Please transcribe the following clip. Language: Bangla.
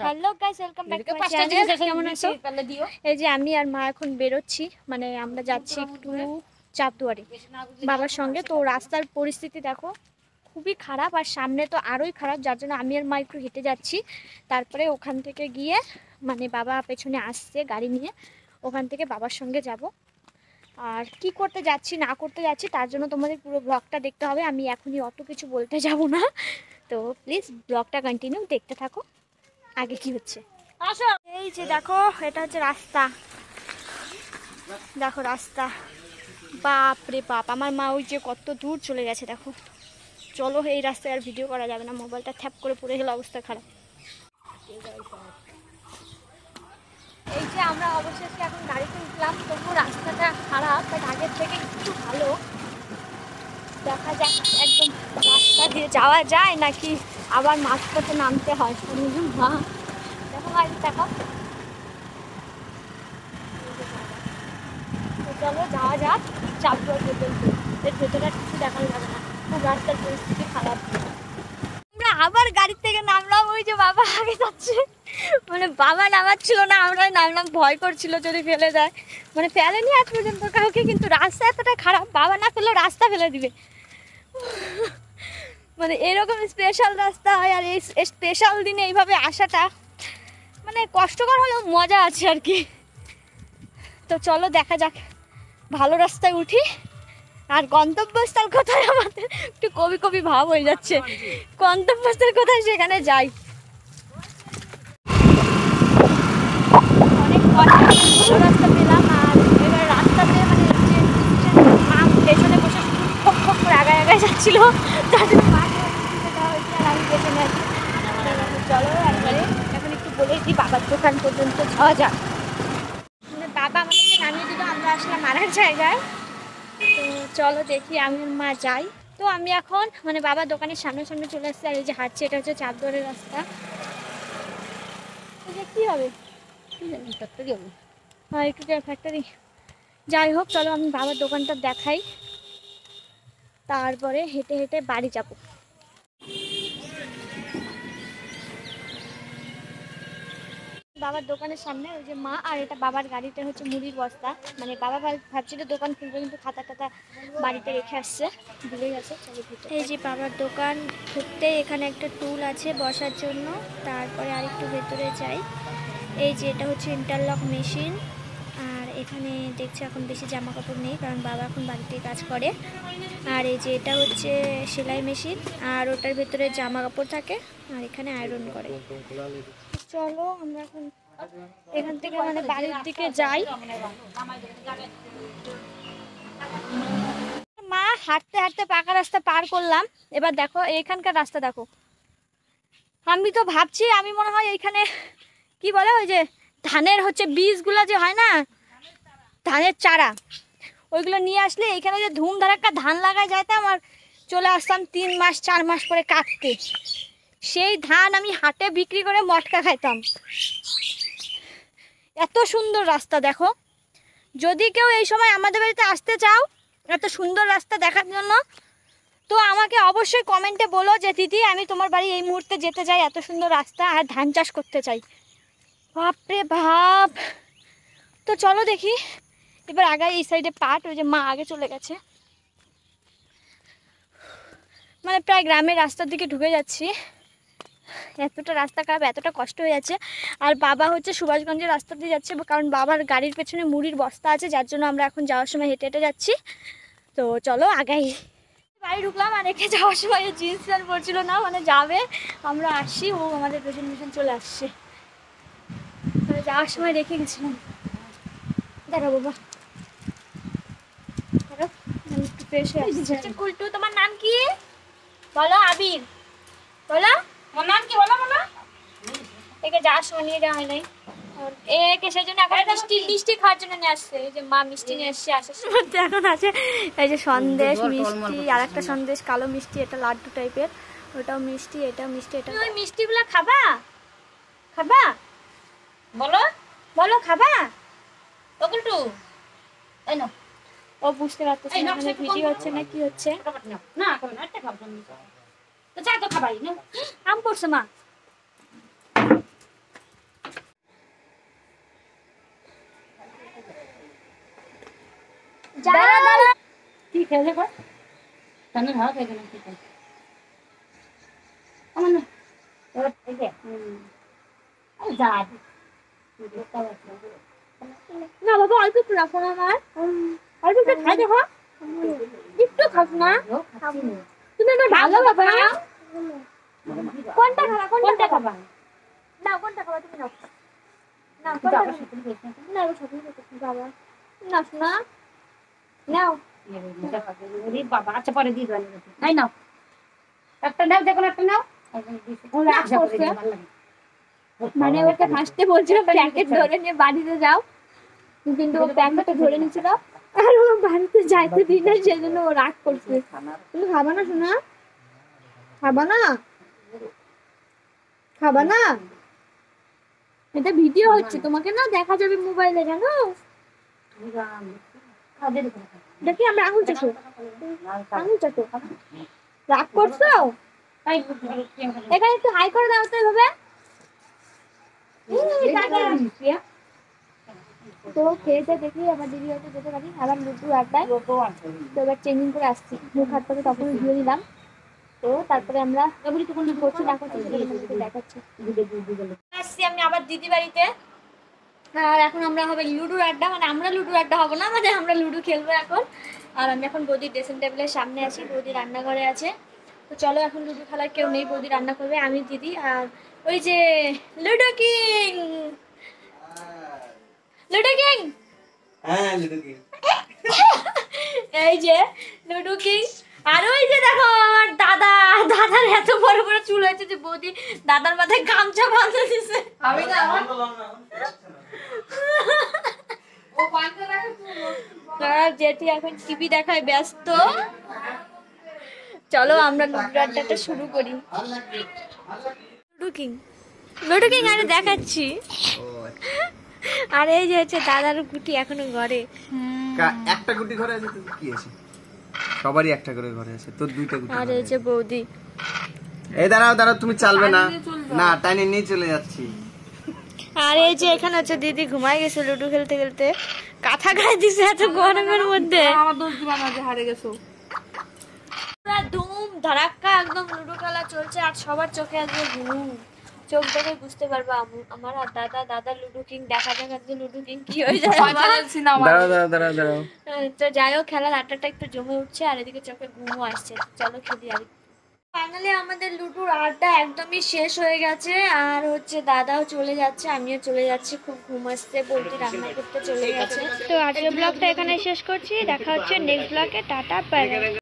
Hello guys, welcome back to my channel. কেমন আছো? এই যে আমি আর মা এখন বেরোচ্ছি, মানে আমরা যাচ্ছি একটু চাপদুয়ারে বাবার সঙ্গে। তো রাস্তার পরিস্থিতি দেখো খুবই খারাপ, আর সামনে তো আরোই খারাপ, যার জন্য আমি আর মা একটু হেঁটে যাচ্ছি। তারপরে ওখান থেকে গিয়ে মানে বাবা পেছনে আসছে গাড়ি নিয়ে, ওখান থেকে বাবার সঙ্গে যাব। আর কি করতে যাচ্ছি না করতে যাচ্ছি তার জন্য তোমাদের পুরো ব্লগটা দেখতে হবে। আমি এখনই অত কিছু বলতে যাব না, তো প্লিজ ব্লগটা কন্টিনিউ দেখতে থাকো। আগে কি হচ্ছে আসো। এই যে দেখো, এটা হচ্ছে রাস্তা, দেখো রাস্তা। বাপ রে বাপ, আমার মা ওই যে কত দূর চলে গেছে দেখো। চলো, এই রাস্তায় আর ভিডিও করা যাবে না, মোবাইলটা থ্যাপ করে পড়ে গেলে অবস্থা খারাপ। এই যে আমরা অবশেষে এখন গাড়িতে উঠলাম, তবু রাস্তাটা খারাপ, বাট আগের থেকে একটু ভালো। দেখা যাক একদম রাস্তা দিয়ে যাওয়া যায় নাকি আবার মাঝপথে নামতে হয়। মা দেখো, গাড়ি দেখো। চলো যাওয়া যাক চাপদুয়ার পর্যন্ত। এর ভেতরে কিছু দেখানো যাবে না, খুব রাস্তার পরিস্থিতি খারাপ। আমরা আবার গাড়ির থেকে নামলাম, ওই যে বাবা আগে যাচ্ছে, মানে বাবা নামাচ্ছিল না, আমরাই নামলাম, ভয় করছিল যদি ফেলে দেয়। মানে ফেলেনি আজ পর্যন্ত কাউকে, কিন্তু রাস্তা এতটা খারাপ, বাবা না ফেললেও রাস্তা ফেলে দিবে। মানে এরকম স্পেশাল রাস্তা হয়, আর এই স্পেশাল দিনে এইভাবে আসাটা মানে কষ্টকর হলেও মজা আছে আর কি। তো চলো দেখা যাক, ভালো রাস্তায় উঠি। আর গন্তব্যস্থল কোথায় আমাদের একটু কবি কবি ভাব হয়ে যাচ্ছে, গন্তব্যস্থল কোথায় সেখানে যাই। অনেক ভালো রাস্তা পেলাম, আর এবার রাস্তাতে মানে মা পেছনে বসে খপ খপ করে আগায় আগায় যাচ্ছিল, তার জন্য মাকে দেওয়া হয়েছে আর আমি পেছনে আছি। চলো একবারে এখন একটু বলেই দিই বাবার দোকান পর্যন্ত যাওয়া যাক। বাবা আমাদেরকে নামিয়ে দিল, আমরা আসলাম মারার জায়গায়। তো চলো দেখি আমি আর মা যাই। তো আমি এখন মানে বাবার দোকানের সামনে সামনে চলে আসছি, আর এই যে হাঁটছি, এটা হচ্ছে চাপদুয়ারের রাস্তা। কি হবে ফ্যাক্টরি হবে, হ্যাঁ একটু ফ্যাক্টরি। যাই হোক চলো আমি বাবার দোকানটা দেখাই, তারপরে হেঁটে হেঁটে বাড়ি যাব। বাবার দোকানের সামনে ওই যে মা, আর এটা বাবার গাড়িতে হচ্ছে মুড়ির বস্তা। মানে বাবা ভাবছিল দোকান খুলবে, কিন্তু খাতা টাতা বাড়িতে রেখে আসছে, ভুলে গেছে। চলো এই যে বাবার দোকান ঢুকতেই এখানে একটা টুল আছে বসার জন্য, তারপরে আরেকটু ভেতরে যাই। এই যে এটা হচ্ছে ইন্টারলক মেশিন, আর এখানে দেখছি এখন বেশি জামা কাপড় নেই, কারণ বাবা এখন বাড়িতে কাজ করে। আর এই যে এটা হচ্ছে সেলাই মেশিন, আর ওটার ভেতরে জামা কাপড় থাকে, আর এখানে আয়রন করে। চলো আমরা এখন এখান থেকে মানে বাড়ির দিকে যাই। মা হাঁটতে হাঁটতে পাকা রাস্তা পার করলাম, এবার দেখো এখানকার রাস্তা দেখো। আমি তো ভাবছি, আমি মনে হয় এইখানে কি বলে ওই যে ধানের হচ্ছে বীজগুলো যে হয় না, ধানের চারা, ওইগুলো নিয়ে আসলে এইখানে যে ধুম ধারাক্কা ধান লাগায় যাইতাম, আর চলে আসতাম 3 মাস 4 মাস পরে কাটতে। সেই ধান আমি হাটে বিক্রি করে মটকা খাইতাম। এত সুন্দর রাস্তা দেখো। যদি কেউ এই সময় আমাদের বাড়িতে আসতে চাও এত সুন্দর রাস্তা দেখার জন্য, তো আমাকে অবশ্যই কমেন্টে বলো যে দিদি আমি তোমার বাড়ি এই মুহূর্তে যেতে চাই, এত সুন্দর রাস্তা, আর ধান চাষ করতে চাই। বাপরে ভাব। তো চলো দেখি এবার আগায়, এই সাইডে পাট, ওই যে মা আগে চলে গেছে। মানে প্রায় গ্রামের রাস্তার দিকে ঢুকে যাচ্ছি, এতটা রাস্তা খারাপ, এতটা কষ্ট হয়ে যাচ্ছে। আর বাবা হচ্ছে সুভাষগঞ্জের রাস্তা দিয়ে যাচ্ছে, কারণ বাবার গাড়ির পেছনে মুড়ির বস্তা আছে, যার জন্য আমরা এখন যাওয়ার সময় হেঁটে হেঁটে যাচ্ছি। তো চলো আগাই। বাড়ি ঢুকলাম, আর রেখে যাওয়ার সময় জিন্স প্যান্ট পরছিল না, মানে যাবে আমরা আসছি, ও আমাদের পেছন পেছন চলে আসছে, মানে যাওয়ার সময় রেখে গেছিলাম। দেখো বাবা, একটু ফ্রেশ হয়ে আসছে। কুলটু তোমার নাম কি বলো? আবির বলো। তোমার নাম কি বলো? বলো। একে যাওয়ার সময় নিয়ে যাওয়া হয় নাই, একে সেই জন্য এখন মিষ্টি খাওয়ার জন্য নিয়ে আসছে। এই যে মা মিষ্টি নিয়ে এসছে, আসার সময় এখন আছে এই যে সন্দেশ মিষ্টি, আর একটা সন্দেশ কালো মিষ্টি, এটা লাড্ডু টাইপের, ওটাও মিষ্টি, এটাও মিষ্টি। এটা ওই মিষ্টিগুলো খাবা? খাবা বলো, বলো খাবা? ওগুলটু এই নাও। ও বুঝতে পারতেছে না মানে ভিডিও হচ্ছে না কি হচ্ছে। না খাবে না, একটা খাবো তো, যা তো খাবাই না। আম পড়ছে মা, কি খেলে কর তানে ভাত খেয়ে না কি করে আমার না ওরা এই যে আরে যা না বাবা অল্প একটু রাখো না আমার অল্প একটু খাই দেখো একটু খাস না তুমি আমার ভালো বাবা কোনটা খাবা কোনটা খাবা না কোনটা খাবা তুমি নাও না কোনটা না ও সবই বাবা না শোনা নাও বাবা আচ্ছা পরে দিয়ে দেবেন তাই নাও একটা নাও দেখুন একটা নাও মানে ওকে ফার্স্টে বলছিল প্যাকেট ধরে নিয়ে বাড়িতে যাও কিন্তু ও প্যাকেটটা ধরে নিয়েছিল আর ও বাড়িতে যাইতে দিই না সেজন্য ও রাগ করছে তুমি খাবা না শোনা খাবা না খাবা না এটা ভিডিও হচ্ছে তোমাকে না দেখা যাবে মোবাইলে জানো দেখি আমরা আঙুল চাটো রাগ করছো এখানে একটু হাই করে দাও তো এভাবে তো খেয়েছে দেখি আমার দিদি হয়তো যেতে পারি আবার লুডু আড্ডায় তো এবার চেঞ্জিং করে আসছি মুখ হাত পাকে তখন ধুয়ে দিলাম তো তারপরে আমরা করছি না করছি দেখাচ্ছি আসছি আমি আবার দিদি বাড়িতে আর এখন আমরা হবে লুডুর আড্ডা মানে আমরা লুডুর আড্ডা হবো না মানে আমরা লুডু খেলবো এখন আর আমি এখন বৌদির ড্রেসিং টেবিলের সামনে আছি বৌদি রান্নাঘরে আছে তো চলো এখন লুডু খেলার কেউ নেই বৌদি রান্না করবে আমি দিদি আর ওই যে লুডো কিং লুডো কিং হ্যাঁ লুডো কিং এই যে লুডো কিং আর ওই যে দেখো আমার দাদার এত বড় বড় চুল হয়েছে যে বৌদি দাদার মাথায় গামছা বাঁধা দিছে আমি না আমার ও পাঁচটা রাখো আর জেঠি এখন টিভি দেখায় ব্যস্ত চলো আমরা লুডো আড্ডাটা শুরু করি লুডো কিং আরে দেখাচ্ছি আর এই যে হচ্ছে দাদার গুটি এখনো ঘরে একটা গুটি ঘরে আছে তো কি আছে সবারই একটা করে ঘরে আছে তোর দুইটা গুটি আর এই যে বৌদি এই দাঁড়াও তুমি চালবে না না টাইনে নিয়ে চলে যাচ্ছি আর এই যে এখানে হচ্ছে দিদি ঘুমায় গেছে লুডো খেলতে খেলতে কাঁথা গায়ে দিছে এত গরমের মধ্যে আমার দোষ দিবা না যে হারে গেছো পুরা ধুম ধারাক্কা একদম লুডো খেলা চলছে আর সবার চোখে আসবে ঘুম চোখ দেখে বুঝতে পারবা আমার আর দাদা লুডো কিং দেখা যে লুডো কিং কি হয়ে যায় দাঁড়াও তো যাই হোক খেলার আড্ডাটা একটু জমে উঠছে আর এদিকে চোখে ঘুমও আসছে চলো খেলি আর ফাইনালি আমাদের লুডোর আড্ডা একদমই শেষ হয়ে গেছে আর হচ্ছে দাদাও চলে যাচ্ছে আমিও চলে যাচ্ছি খুব ঘুম আসছে বলতে রান্না করতে চলে গেছে তো আজকের ব্লগটা এখানে শেষ করছি দেখা হচ্ছে নেক্সট ব্লগে টাটা বাই।